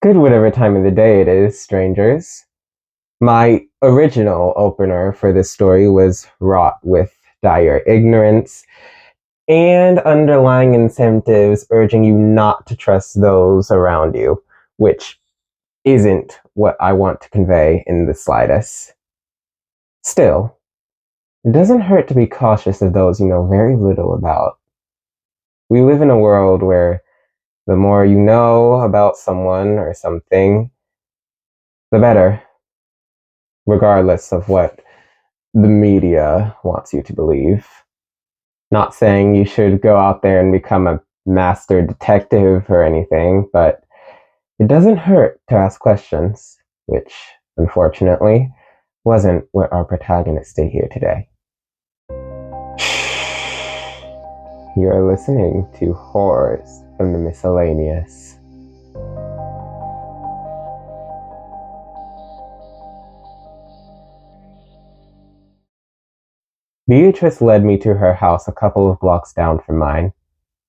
Good whatever time of the day it is, strangers. My original opener for this story was wrought with dire ignorance and underlying incentives urging you not to trust those around you, which isn't what I want to convey in the slightest. Still, it doesn't hurt to be cautious of those you know very little about. We live in a world where the more you know about someone or something, the better, regardless of what the media wants you to believe. Not saying you should go out there and become a master detective or anything, but it doesn't hurt to ask questions, which, unfortunately, wasn't what our protagonists did here today. You are listening to Horrors from the Miscellaneous. Beatrice led me to her house a couple of blocks down from mine.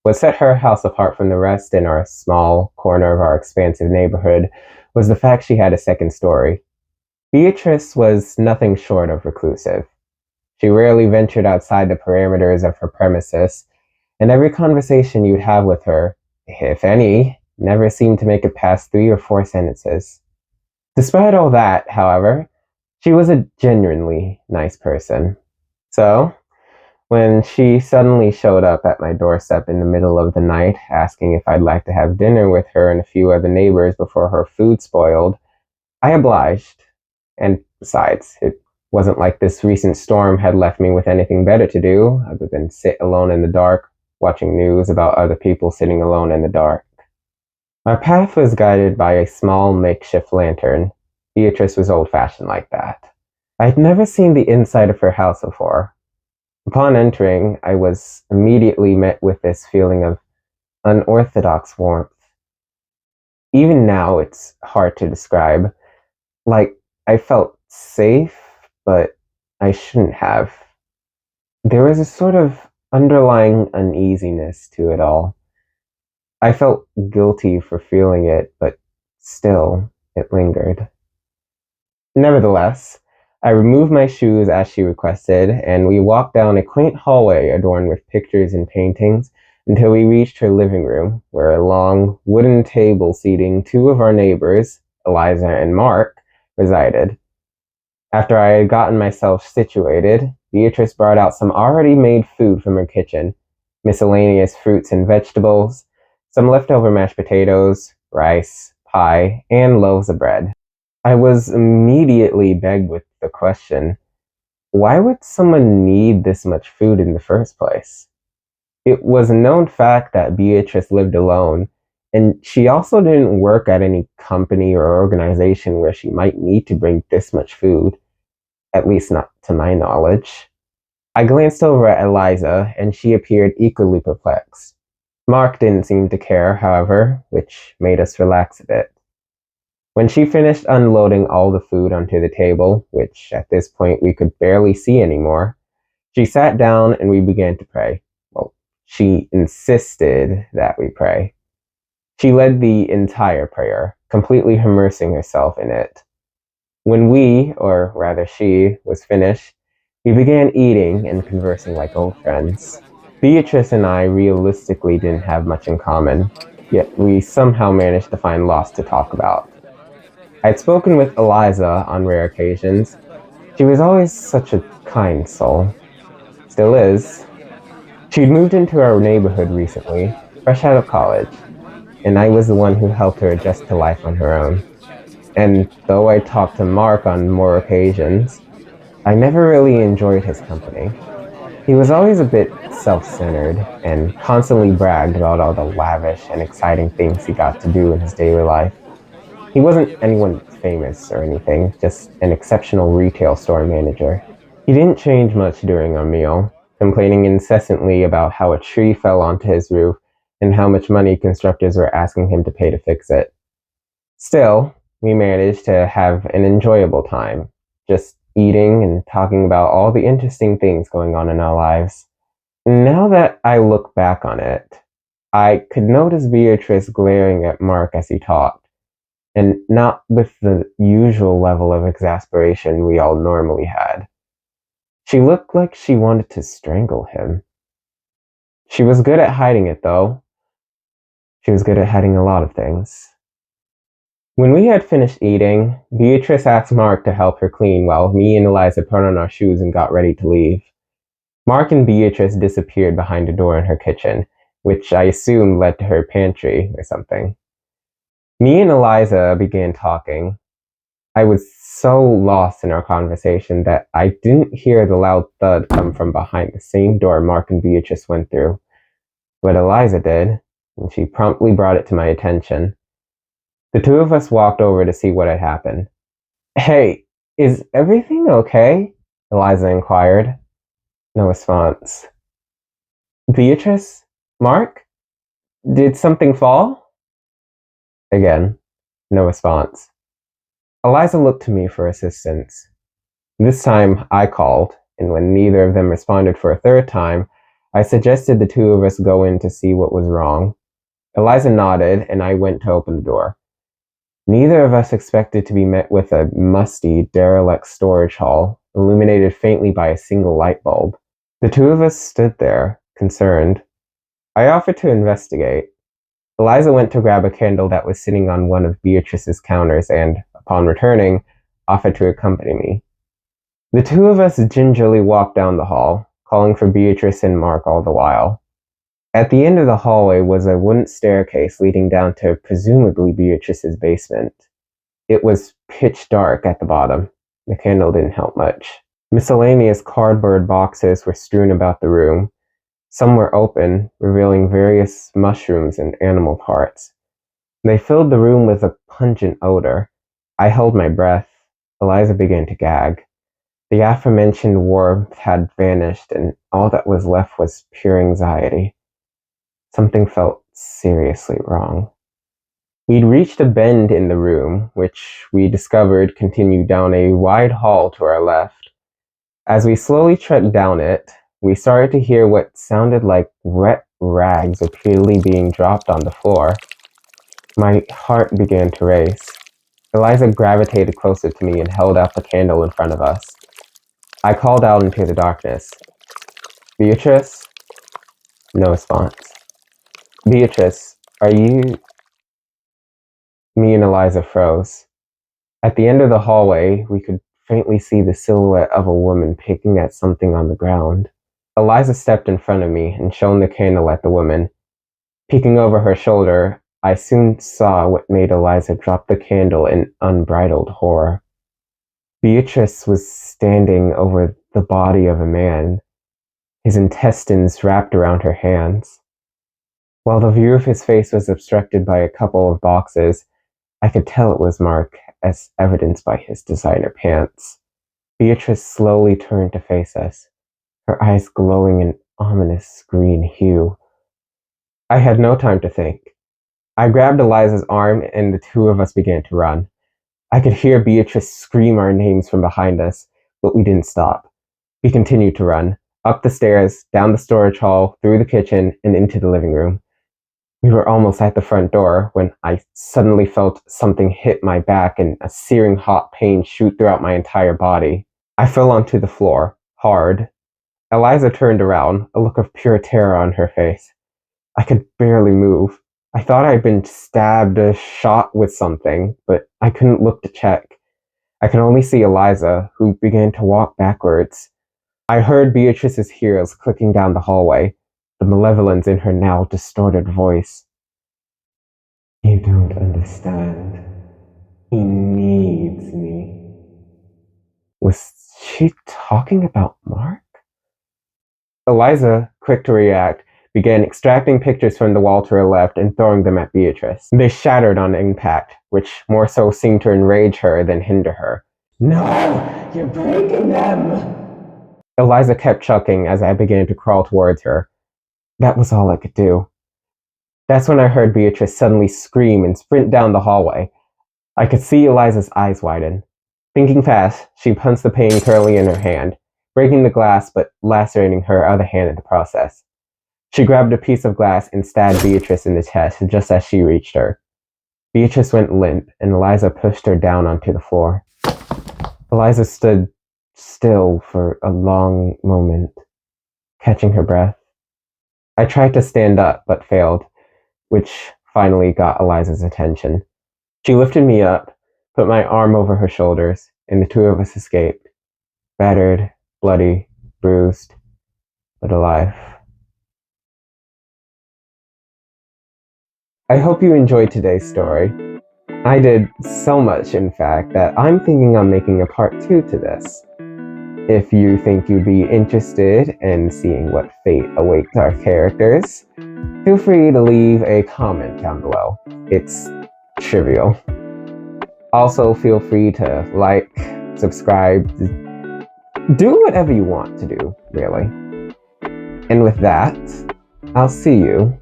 What set her house apart from the rest in our small corner of our expansive neighborhood was the fact she had a second story. Beatrice was nothing short of reclusive. She rarely ventured outside the parameters of her premises, and every conversation you'd have with her, if any, never seemed to make it past 3 or 4 sentences. Despite all that, however, she was a genuinely nice person. So, when she suddenly showed up at my doorstep in the middle of the night, asking if I'd like to have dinner with her and a few other neighbors before her food spoiled, I obliged. And besides, it wasn't like this recent storm had left me with anything better to do other than sit alone in the dark, watching news about other people sitting alone in the dark. Our path was guided by a small makeshift lantern. Beatrice was old-fashioned like that. I'd never seen the inside of her house before. Upon entering, I was immediately met with this feeling of unorthodox warmth. Even now, it's hard to describe. Like, I felt safe, but I shouldn't have. There was a sort of underlying uneasiness to it all. I felt guilty for feeling it, but still, it lingered. Nevertheless, I removed my shoes as she requested, and we walked down a quaint hallway adorned with pictures and paintings until we reached her living room, where a long wooden table seating 2 of our neighbors, Eliza and Mark, resided. After I had gotten myself situated, Beatrice brought out some already made food from her kitchen, miscellaneous fruits and vegetables, some leftover mashed potatoes, rice, pie, and loaves of bread. I was immediately begged with the question, why would someone need this much food in the first place? It was a known fact that Beatrice lived alone, and she also didn't work at any company or organization where she might need to bring this much food, at least not to my knowledge. I glanced over at Eliza, and she appeared equally perplexed. Mark didn't seem to care, however, which made us relax a bit. When she finished unloading all the food onto the table, which at this point we could barely see anymore, she sat down and we began to pray. Well, she insisted that we pray. She led the entire prayer, completely immersing herself in it. When we, or rather she, was finished, we began eating and conversing like old friends. Beatrice and I realistically didn't have much in common, yet we somehow managed to find lots to talk about. I'd spoken with Eliza on rare occasions. She was always such a kind soul. Still is. She'd moved into our neighborhood recently, fresh out of college, and I was the one who helped her adjust to life on her own. And though I talked to Mark on more occasions, I never really enjoyed his company. He was always a bit self-centered and constantly bragged about all the lavish and exciting things he got to do in his daily life. He wasn't anyone famous or anything, just an exceptional retail store manager. He didn't change much during our meal, complaining incessantly about how a tree fell onto his roof and how much money constructors were asking him to pay to fix it. Still, we managed to have an enjoyable time, just eating and talking about all the interesting things going on in our lives. Now that I look back on it, I could notice Beatrice glaring at Mark as he talked, and not with the usual level of exasperation we all normally had. She looked like she wanted to strangle him. She was good at hiding it, though. She was good at hiding a lot of things. When we had finished eating, Beatrice asked Mark to help her clean while me and Eliza put on our shoes and got ready to leave. Mark and Beatrice disappeared behind a door in her kitchen, which I assumed led to her pantry or something. Me and Eliza began talking. I was so lost in our conversation that I didn't hear the loud thud come from behind the same door Mark and Beatrice went through. But Eliza did, and she promptly brought it to my attention. The two of us walked over to see what had happened. "Hey, is everything okay?" Eliza inquired. No response. "Beatrice? Mark? Did something fall?" Again, no response. Eliza looked to me for assistance. This time I called, and when neither of them responded for a third time, I suggested the two of us go in to see what was wrong. Eliza nodded, and I went to open the door. Neither of us expected to be met with a musty, derelict storage hall, illuminated faintly by a single light bulb. The two of us stood there, concerned. I offered to investigate. Eliza went to grab a candle that was sitting on one of Beatrice's counters and, upon returning, offered to accompany me. The two of us gingerly walked down the hall, calling for Beatrice and Mark all the while. At the end of the hallway was a wooden staircase leading down to presumably Beatrice's basement. It was pitch dark at the bottom. The candle didn't help much. Miscellaneous cardboard boxes were strewn about the room. Some were open, revealing various mushrooms and animal parts. They filled the room with a pungent odor. I held my breath. Eliza began to gag. The aforementioned warmth had vanished, and all that was left was pure anxiety. Something felt seriously wrong. We'd reached a bend in the room, which we discovered continued down a wide hall to our left. As we slowly trekked down it, we started to hear what sounded like wet rags repeatedly being dropped on the floor. My heart began to race. Eliza gravitated closer to me and held out the candle in front of us. I called out into the darkness. "Beatrice?" No response. "Beatrice, are you..." Me and Eliza froze. At the end of the hallway, we could faintly see the silhouette of a woman picking at something on the ground. Eliza stepped in front of me and shone the candle at the woman. Peeking over her shoulder, I soon saw what made Eliza drop the candle in unbridled horror. Beatrice was standing over the body of a man, his intestines wrapped around her hands. While the view of his face was obstructed by a couple of boxes, I could tell it was Mark, as evidenced by his designer pants. Beatrice slowly turned to face us, her eyes glowing an ominous green hue. I had no time to think. I grabbed Eliza's arm and the two of us began to run. I could hear Beatrice scream our names from behind us, but we didn't stop. We continued to run, up the stairs, down the storage hall, through the kitchen, and into the living room. We were almost at the front door when I suddenly felt something hit my back and a searing hot pain shoot throughout my entire body. I fell onto the floor, hard. Eliza turned around, a look of pure terror on her face. I could barely move. I thought I'd been stabbed or shot with something, but I couldn't look to check. I could only see Eliza, who began to walk backwards. I heard Beatrice's heels clicking down the hallway, the malevolence in her now distorted voice. "You don't understand. He needs me." Was she talking about Mark? Eliza, quick to react, began extracting pictures from the wall to her left and throwing them at Beatrice. They shattered on impact, which more so seemed to enrage her than hinder her. "No, you're breaking them!" Eliza kept chuckling as I began to crawl towards her. That was all I could do. That's when I heard Beatrice suddenly scream and sprint down the hallway. I could see Eliza's eyes widen. Thinking fast, she punched the pane currently in her hand, breaking the glass but lacerating her other hand in the process. She grabbed a piece of glass and stabbed Beatrice in the chest just as she reached her. Beatrice went limp, and Eliza pushed her down onto the floor. Eliza stood still for a long moment, catching her breath. I tried to stand up, but failed, which finally got Eliza's attention. She lifted me up, put my arm over her shoulders, and the two of us escaped. Battered, bloody, bruised, but alive. I hope you enjoyed today's story. I did so much, in fact, that I'm thinking on making a part 2 to this. If you think you'd be interested in seeing what fate awaits our characters, feel free to leave a comment down below. It's trivial. Also, feel free to like, subscribe, do whatever you want to do, really. And with that, I'll see you